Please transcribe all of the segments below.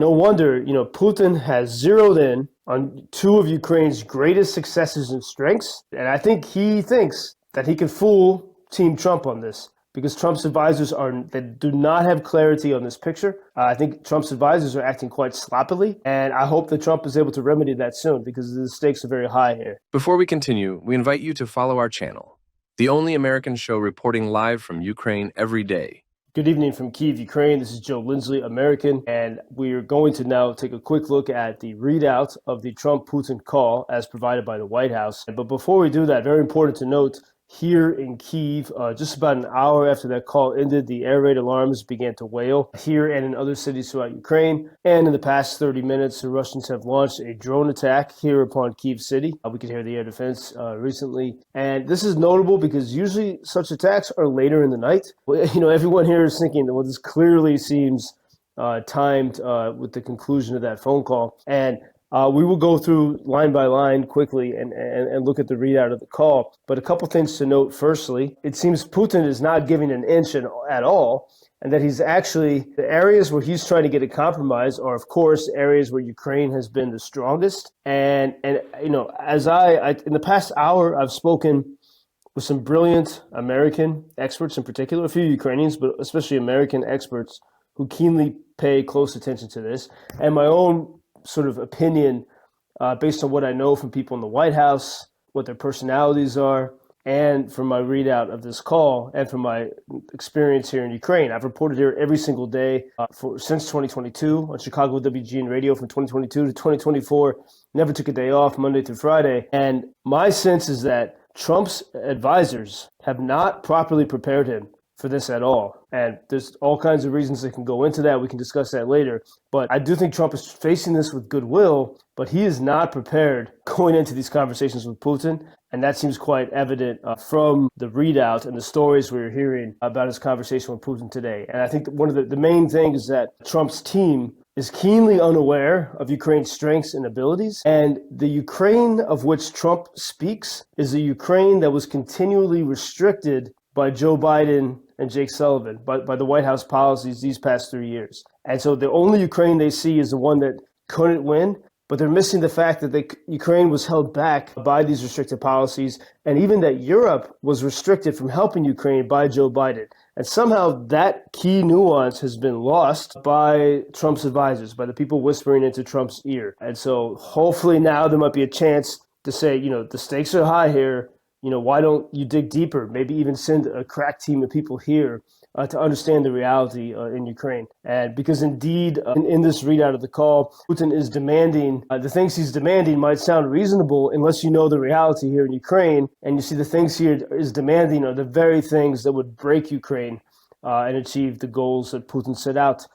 No wonder, Putin has zeroed in on two of Ukraine's greatest successes and strengths. And I think he thinks that he can fool Team Trump on this because Trump's advisors they do not have clarity on this picture. I think Trump's advisors are acting quite sloppily, and I hope that Trump is able to remedy that soon because the stakes are very high here. Before we continue, we invite you to follow our channel, the only American show reporting live from Ukraine every day. Good evening from Kyiv, Ukraine. This is Joe Lindsley, American, and we are going to now take a quick look at the readout of the Trump-Putin call as provided by the White House. But before we do that, very important to note, here in Kyiv, just about an hour after that call ended, the air raid alarms began to wail here and in other cities throughout Ukraine. And in the past 30 minutes, the Russians have launched a drone attack here upon Kyiv city. We could hear the air defense recently. And this is notable because usually such attacks are later in the night. Everyone here is thinking, well, this clearly seems timed with the conclusion of that phone call. And we will go through line by line quickly and look at the readout of the call. But a couple things to note. Firstly, it seems Putin is not giving an inch at all, and that he's actually, the areas where he's trying to get a compromise are, of course, areas where Ukraine has been the strongest. And as I in the past hour, I've spoken with some brilliant American experts in particular, a few Ukrainians, but especially American experts who keenly pay close attention to this, and my own sort of opinion based on what I know from people in the White House, what their personalities are, and from my readout of this call, and from my experience here in Ukraine. I've reported here every single day since 2022 on Chicago WGN radio from 2022 to 2024. Never took a day off, Monday through Friday. And my sense is that Trump's advisors have not properly prepared him for this at all. And there's all kinds of reasons that can go into that. We can discuss that later. But I do think Trump is facing this with goodwill, but he is not prepared going into these conversations with Putin. And that seems quite evident from the readout and the stories we're hearing about his conversation with Putin today. And I think that one of the main things is that Trump's team is keenly unaware of Ukraine's strengths and abilities. And the Ukraine of which Trump speaks is a Ukraine that was continually restricted by Joe Biden and Jake Sullivan, by the White House policies these past 3 years. And so the only Ukraine they see is the one that couldn't win, but they're missing the fact that Ukraine was held back by these restrictive policies, and even that Europe was restricted from helping Ukraine by Joe Biden. And somehow that key nuance has been lost by Trump's advisors, by the people whispering into Trump's ear. And so hopefully now there might be a chance to say, the stakes are high here. Why don't you dig deeper? Maybe even send a crack team of people here to understand the reality in Ukraine. And because indeed, in this readout of the call, Putin is demanding, the things he's demanding might sound reasonable unless you know the reality here in Ukraine. And you see the things he is demanding are the very things that would break Ukraine and achieve the goals that Putin set out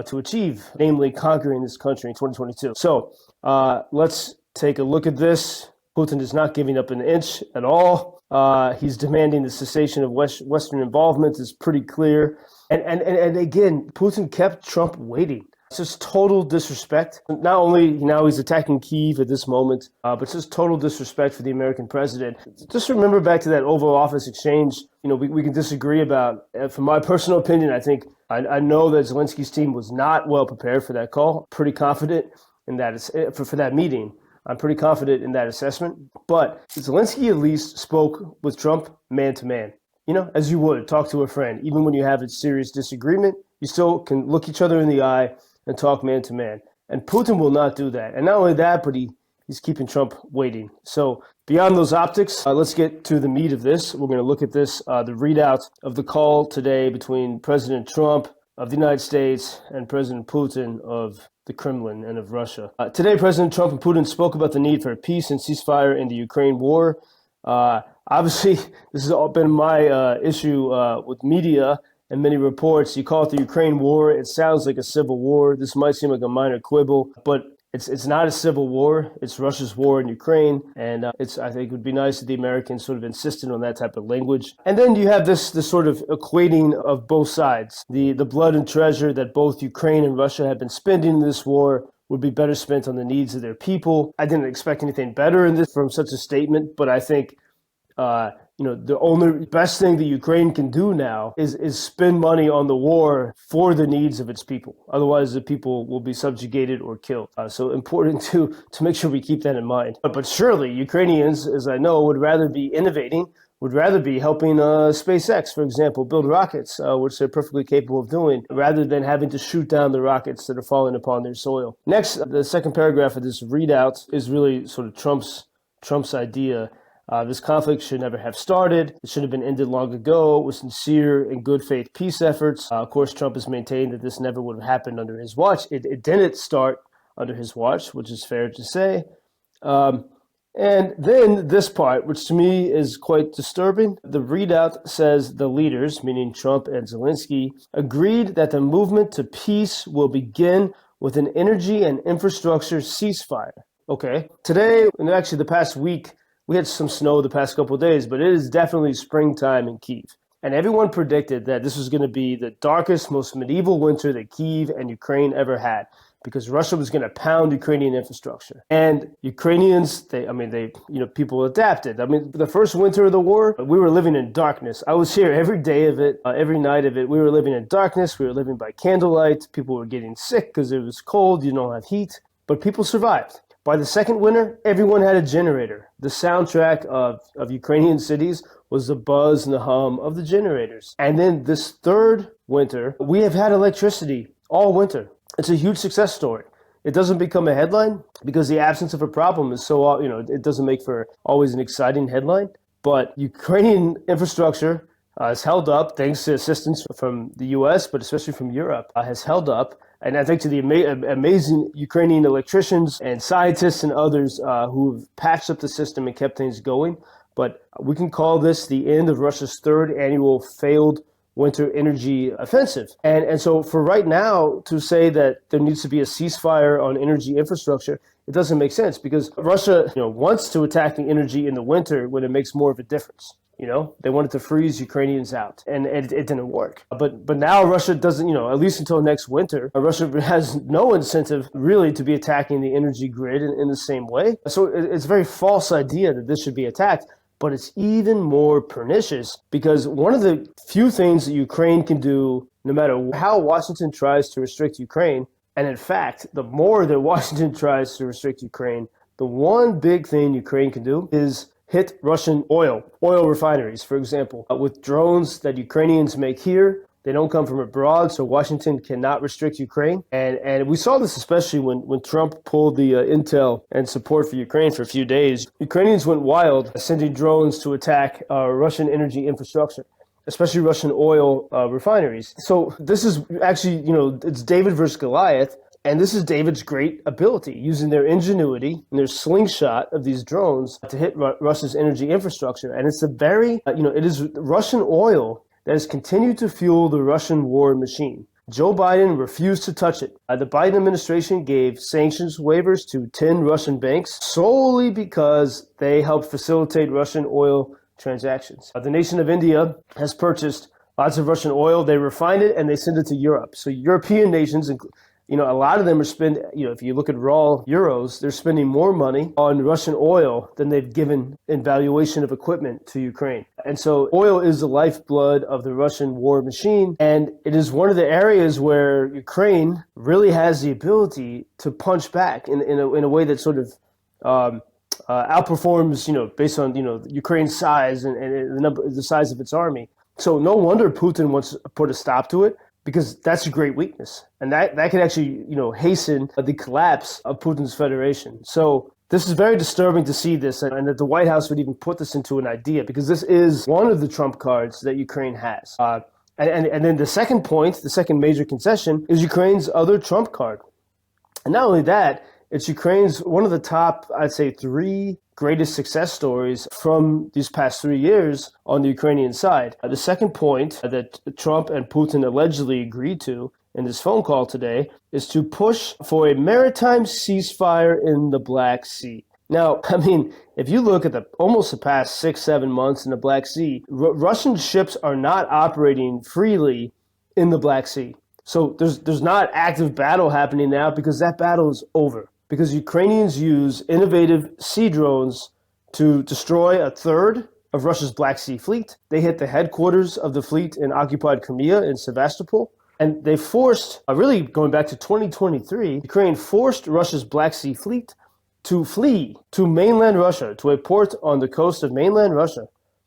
to achieve, namely conquering this country in 2022. So let's take a look at this. Putin is not giving up an inch at all. He's demanding the cessation of Western involvement is pretty clear. And again, Putin kept Trump waiting. It's just total disrespect. Not only now he's attacking Kyiv at this moment, but it's just total disrespect for the American president. Just remember back to that Oval Office exchange. We can disagree about. From my personal opinion, I think I know that Zelensky's team was not well prepared for that call. Pretty confident in that for that meeting. I'm pretty confident in that assessment. But Zelensky at least spoke with Trump man to man, as you would talk to a friend. Even when you have a serious disagreement, you still can look each other in the eye and talk man to man. And Putin will not do that. And not only that, but he's keeping Trump waiting. So beyond those optics, let's get to the meat of this. We're going to look at this, the readout of the call today between President Trump of the United States and President Putin of the Kremlin and of Russia. Today, President Trump and Putin spoke about the need for peace and ceasefire in the Ukraine war. Obviously, this has all been my issue with media and many reports. You call it the Ukraine war. It sounds like a civil war. This might seem like a minor quibble, but it's not a civil war. It's Russia's war in Ukraine, and I think it would be nice if the Americans sort of insisted on that type of language. And then you have this sort of equating of both sides. The blood and treasure that both Ukraine and Russia have been spending in this war would be better spent on the needs of their people. I didn't expect anything better in this from such a statement, but I think the only best thing that Ukraine can do now is spend money on the war for the needs of its people. Otherwise, the people will be subjugated or killed. So important to make sure we keep that in mind. But surely Ukrainians, as I know, would rather be innovating, would rather be helping SpaceX, for example, build rockets, which they're perfectly capable of doing, rather than having to shoot down the rockets that are falling upon their soil. Next, the second paragraph of this readout is really sort of Trump's idea. This conflict should never have started. It should have been ended long ago with sincere and good faith peace efforts. Of course, Trump has maintained that this never would have happened under his watch. It didn't start under his watch, which is fair to say. And then this part, which to me is quite disturbing. The readout says the leaders, meaning Trump and Zelensky, agreed that the movement to peace will begin with an energy and infrastructure ceasefire. Okay. Today, and actually the past week, we had some snow the past couple of days, but it is definitely springtime in Kyiv. And everyone predicted that this was going to be the darkest, most medieval winter that Kyiv and Ukraine ever had, because Russia was going to pound Ukrainian infrastructure. And Ukrainians, people adapted. I mean, the first winter of the war, we were living in darkness. I was here every day of it, every night of it. We were living in darkness. We were living by candlelight. People were getting sick because it was cold. You don't have heat. But people survived. By the second winter, everyone had a generator. The soundtrack of Ukrainian cities was the buzz and the hum of the generators. And then this third winter, we have had electricity all winter. It's a huge success story. It doesn't become a headline because the absence of a problem is so, it doesn't make for always an exciting headline. But Ukrainian infrastructure has held up thanks to assistance from the US, but especially from Europe, has held up. And I think to the amazing Ukrainian electricians and scientists and others who've patched up the system and kept things going. But we can call this the end of Russia's third annual failed winter energy offensive. And so for right now to say that there needs to be a ceasefire on energy infrastructure, it doesn't make sense because Russia wants to attack the energy in the winter when it makes more of a difference. They wanted to freeze Ukrainians out, and it didn't work. But now Russia doesn't, at least until next winter, Russia has no incentive really to be attacking the energy grid in the same way. So it's a very false idea that this should be attacked, but it's even more pernicious because one of the few things that Ukraine can do, no matter how Washington tries to restrict Ukraine, and in fact, the more that Washington tries to restrict Ukraine, the one big thing Ukraine can do is hit Russian oil refineries, for example, with drones that Ukrainians make here. They don't come from abroad, so Washington cannot restrict Ukraine. And we saw this especially when Trump pulled the intel and support for Ukraine for a few days. Ukrainians went wild, sending drones to attack Russian energy infrastructure, especially Russian oil refineries. So this is actually, it's David versus Goliath. And this is David's great ability, using their ingenuity and their slingshot of these drones to hit Russia's energy infrastructure. And it's it is Russian oil that has continued to fuel the Russian war machine. Joe Biden refused to touch it. The Biden administration gave sanctions waivers to 10 Russian banks solely because they helped facilitate Russian oil transactions. The nation of India has purchased lots of Russian oil. They refine it and they send it to Europe. So European nations, a lot of them are spending, if you look at raw euros, they're spending more money on Russian oil than they've given in valuation of equipment to Ukraine. And so oil is the lifeblood of the Russian war machine. And it is one of the areas where Ukraine really has the ability to punch back in a way that sort of outperforms, based on, Ukraine's size and the size of its army. So no wonder Putin wants to put a stop to it, because that's a great weakness. And that can actually, hasten the collapse of Putin's federation. So this is very disturbing to see this, and that the White House would even put this into an idea, because this is one of the trump cards that Ukraine has. And then the second point, the second major concession, is Ukraine's other trump card. And not only that, it's Ukraine's one of the top, I'd say, 3 greatest success stories from these past 3 years on the Ukrainian side. The second point that Trump and Putin allegedly agreed to in this phone call today is to push for a maritime ceasefire in the Black Sea. Now, if you look at almost the past 6-7 months in the Black Sea, Russian ships are not operating freely in the Black Sea. So there's not active battle happening now because that battle is over. Because Ukrainians use innovative sea drones to destroy a third of Russia's Black Sea Fleet. They hit the headquarters of the fleet in occupied Crimea in Sevastopol. And they forced, really going back to 2023, Ukraine forced Russia's Black Sea Fleet to flee to mainland Russia, to a port on the coast of mainland Russia,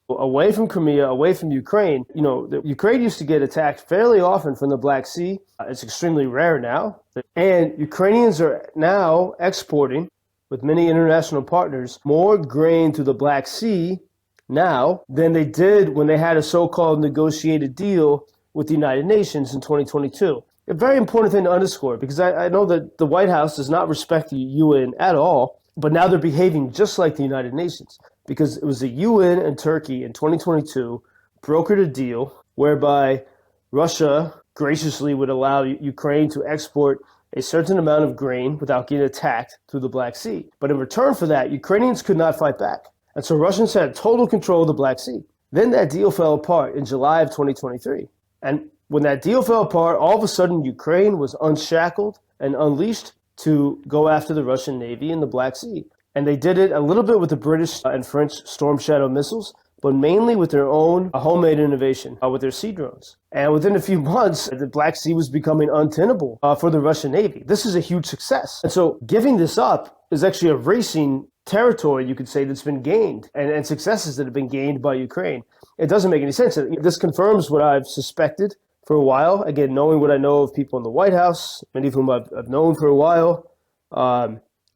away from Crimea, away from Ukraine. You know, Ukraine used to get attacked fairly often from the Black Sea. It's extremely rare now. And Ukrainians are now exporting, with many international partners, more grain to the Black Sea now than they did when they had a so-called negotiated deal with the United Nations in 2022. A very important thing to underscore, because I know that the White House does not respect the UN at all, but now they're behaving just like the United Nations, because it was the UN and Turkey in 2022 brokered a deal whereby Russia graciously would allow Ukraine to export a certain amount of grain without getting attacked through the Black Sea. But in return for that, Ukrainians could not fight back. And so Russians had total control of the Black Sea. Then that deal fell apart in July of 2023. And when that deal fell apart, all of a sudden Ukraine was unshackled and unleashed to go after the Russian Navy in the Black Sea. And they did it a little bit with the British and French Storm Shadow missiles, but mainly with their own homemade innovation, with their sea drones. And within a few months, the Black Sea was becoming untenable for the Russian Navy. This is a huge success. And so giving this up is actually erasing territory, you could say, that's been gained and successes that have been gained by Ukraine. It doesn't make any sense. This confirms what I've suspected for a while. Again, knowing what I know of people in the White House, many of whom I've known for a while,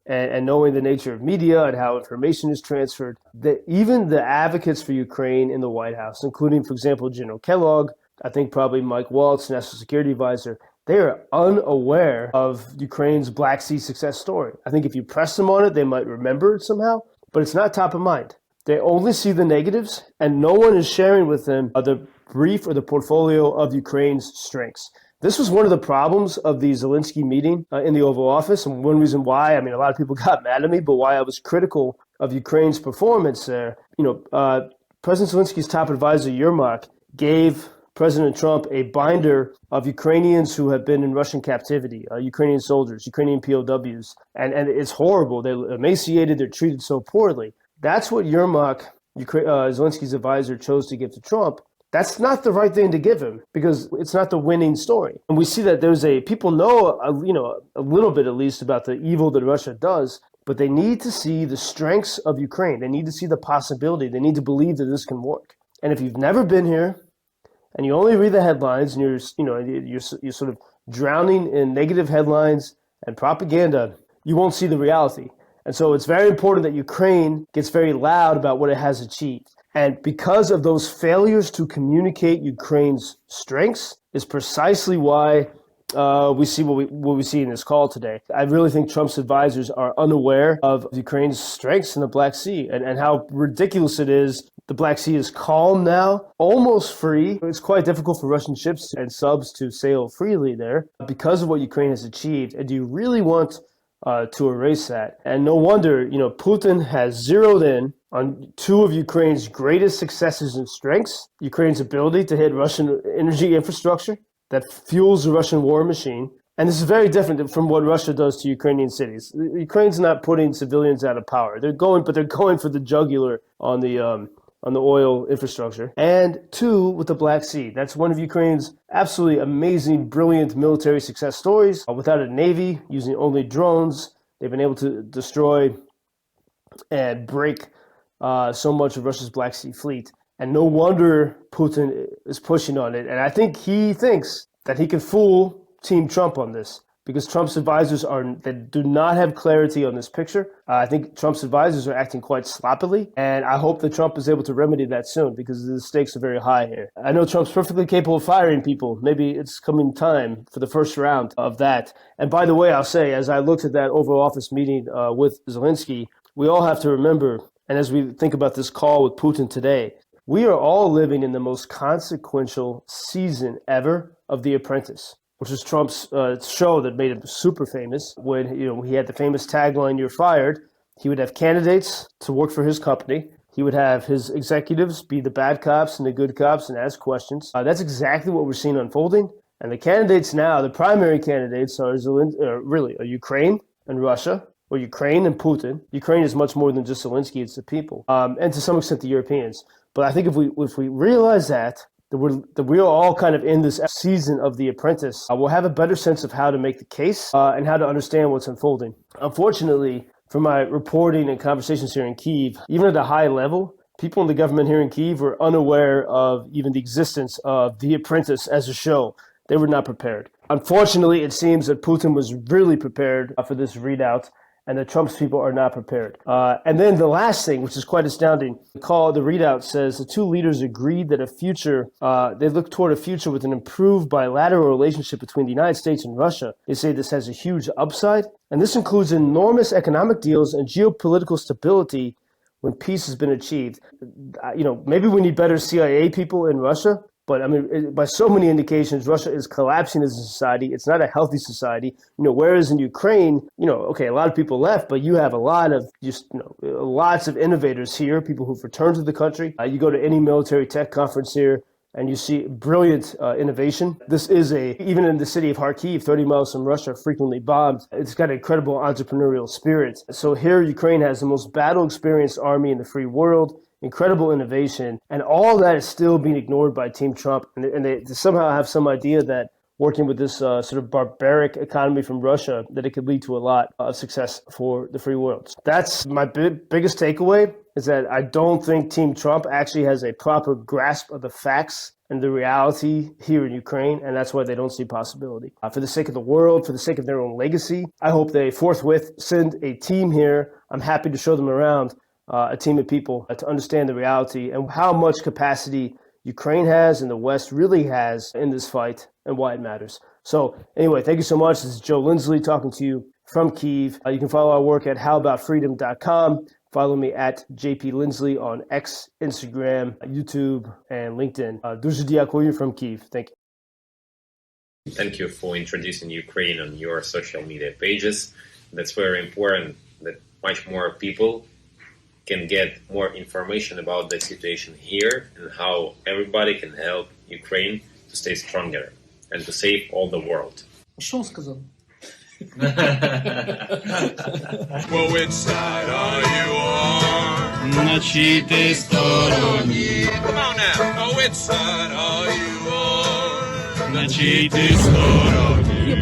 and knowing the nature of media and how information is transferred, that even the advocates for Ukraine in the White House, including, for example, General Kellogg, I think probably Mike Waltz, National Security Advisor, they are unaware of Ukraine's Black Sea success story. I think if you press them on it, they might remember it somehow, but it's not top of mind. They only see the negatives, and no one is sharing with them the brief or the portfolio of Ukraine's strengths. This was one of the problems of the Zelensky meeting in the Oval Office, and one reason why, I mean, a lot of people got mad at me, but why I was critical of Ukraine's performance there. President Zelensky's top advisor, Yermak, gave President Trump a binder of Ukrainians who have been in Russian captivity, Ukrainian soldiers, Ukrainian POWs, and it's horrible. They're emaciated, they're treated so poorly. That's what Yermak, Zelensky's advisor, chose to give to Trump. That's not the right thing to give him, because it's not the winning story. And we see that people know, a little bit at least about the evil that Russia does, but they need to see the strengths of Ukraine. They need to see the possibility. They need to believe that this can work. And if you've never been here and you only read the headlines and you're sort of drowning in negative headlines and propaganda, you won't see the reality. And so it's very important that Ukraine gets very loud about what it has achieved. And because of those failures to communicate Ukraine's strengths is precisely why we see what we see in this call today. I really think Trump's advisors are unaware of Ukraine's strengths in the Black Sea and how ridiculous it is. The Black Sea is calm now, almost free. It's quite difficult for Russian ships and subs to sail freely there because of what Ukraine has achieved. And do you really want to erase that? And no wonder, Putin has zeroed in on two of Ukraine's greatest successes and strengths: Ukraine's ability to hit Russian energy infrastructure that fuels the Russian war machine. And this is very different from what Russia does to Ukrainian cities. Ukraine's not putting civilians out of power. They're going for the jugular on the oil infrastructure. And two, with the Black Sea. That's one of Ukraine's absolutely amazing, brilliant military success stories. Without a navy, using only drones, they've been able to destroy and break so much of Russia's Black Sea fleet. And no wonder Putin is pushing on it. And I think he thinks that he can fool Team Trump on this, because Trump's advisors do not have clarity on this picture. I think Trump's advisors are acting quite sloppily, and I hope that Trump is able to remedy that soon, because the stakes are very high here. I know Trump's perfectly capable of firing people. Maybe it's coming time for the first round of that. And by the way, I'll say, as I looked at that Oval Office meeting with Zelensky, we all have to remember, and as we think about this call with Putin today, we are all living in the most consequential season ever of The Apprentice, which is Trump's show that made him super famous. When he had the famous tagline, "You're fired," he would have candidates to work for his company. He would have his executives be the bad cops and the good cops and ask questions. That's exactly what we're seeing unfolding. And the candidates now, the primary candidates are Ukraine and Russia, well, Ukraine and Putin. Ukraine is much more than just Zelensky; it's the people, and to some extent the Europeans. But I think if we realize that we're all kind of in this season of The Apprentice, we'll have a better sense of how to make the case and how to understand what's unfolding. Unfortunately, from my reporting and conversations here in Kyiv, even at a high level, people in the government here in Kyiv were unaware of even the existence of The Apprentice as a show. They were not prepared. Unfortunately, it seems that Putin was really prepared for this readout, and that Trump's people are not prepared. And then the last thing, which is quite astounding, the readout says the two leaders agreed that they look toward a future with an improved bilateral relationship between the United States and Russia. They say this has a huge upside, and this includes enormous economic deals and geopolitical stability when peace has been achieved. Maybe we need better CIA people in Russia. But I mean, by so many indications, Russia is collapsing as a society. It's not a healthy society. Whereas in Ukraine, okay, a lot of people left, but you have a lot of lots of innovators here, people who've returned to the country. You go to any military tech conference here, and you see brilliant innovation. This is even in the city of Kharkiv, 30 miles from Russia, frequently bombed. It's got incredible entrepreneurial spirit. So here, Ukraine has the most battle-experienced army in the free world. Incredible innovation, and all that is still being ignored by Team Trump. And they somehow have some idea that working with this sort of barbaric economy from Russia, that it could lead to a lot of success for the free world. That's my biggest takeaway, is that I don't think Team Trump actually has a proper grasp of the facts and the reality here in Ukraine, and that's why they don't see possibility. For the sake of the world, for the sake of their own legacy, I hope they forthwith send a team here. I'm happy to show them around. A team of people to understand the reality and how much capacity Ukraine has and the West really has in this fight and why it matters. So anyway, thank you so much. This is Joe Lindsley talking to you from Kyiv. You can follow our work at howaboutfreedom.com. Follow me at JP Lindsley on X, Instagram, YouTube, and LinkedIn. Дуже дякую from Kyiv. Thank you. Thank you for introducing Ukraine on your social media pages. That's very important that much more people can get more information about the situation here and how everybody can help Ukraine to stay stronger and to save all the world. Що сказав? Well, which side are you on? На чиїй ти стороні? Come on now. Oh, which side are you on? На чиїй ти стороні?